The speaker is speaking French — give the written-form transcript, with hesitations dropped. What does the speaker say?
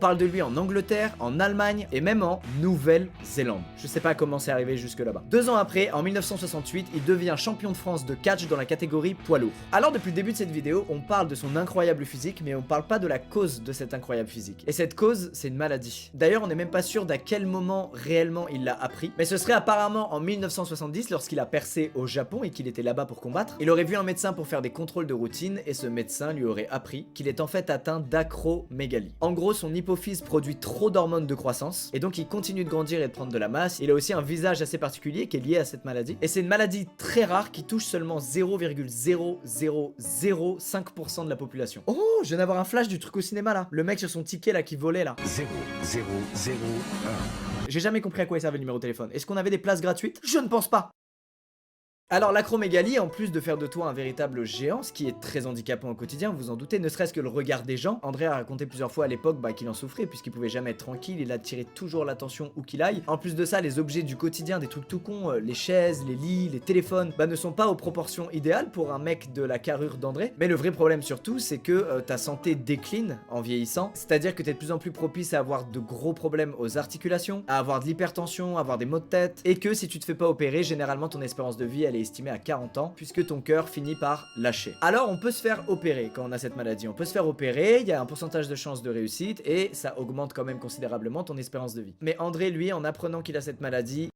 On parle de lui en Angleterre, en Allemagne et même en Nouvelle-Zélande. Je sais pas comment c'est arrivé jusque là-bas. 2 ans après, en 1968, il devient champion de France de catch dans la catégorie poids lourd. Alors depuis le début de cette vidéo, on parle de son incroyable physique, mais on parle pas de la cause de cette incroyable physique. Et cette cause, c'est une maladie. D'ailleurs, on n'est même pas sûr d'à quel moment réellement il l'a appris, mais ce serait apparemment en 1970 lorsqu'il a percé au Japon et qu'il était là-bas pour combattre. Il aurait vu un médecin pour faire des contrôles de routine et ce médecin lui aurait appris qu'il est en fait atteint d'acromégalie. En gros, son hypophyse produit trop d'hormones de croissance et donc il continue de grandir et de prendre de la masse. Il a aussi un visage assez particulier qui est lié à cette maladie et c'est une maladie très rare qui touche seulement 0,0005% de la population. Oh, je viens d'avoir un flash du truc au cinéma là, le mec sur son ticket là qui volait là. 0001. J'ai jamais compris à quoi il servait le numéro de téléphone. Est-ce qu'on avait des places gratuites? Je ne pense pas. Alors l'acromégalie, en plus de faire de toi un véritable géant, ce qui est très handicapant au quotidien, vous vous en doutez, ne serait-ce que le regard des gens. André a raconté plusieurs fois à l'époque qu'il en souffrait puisqu'il pouvait jamais être tranquille, il attirait toujours l'attention où qu'il aille. En plus de ça, les objets du quotidien, des trucs tout cons, les chaises, les lits, les téléphones, ne sont pas aux proportions idéales pour un mec de la carrure d'André. Mais le vrai problème surtout, c'est que ta santé décline en vieillissant, c'est-à-dire que t'es de plus en plus propice à avoir de gros problèmes aux articulations, à avoir de l'hypertension, à avoir des maux de tête, et que si tu te fais pas opérer, généralement ton espérance de vie elle est estimé à 40 ans puisque ton cœur finit par lâcher. Alors on peut se faire opérer quand on a cette maladie, on peut se faire opérer, il y a un pourcentage de chances de réussite et ça augmente quand même considérablement ton espérance de vie. Mais André lui, en apprenant qu'il a cette maladie,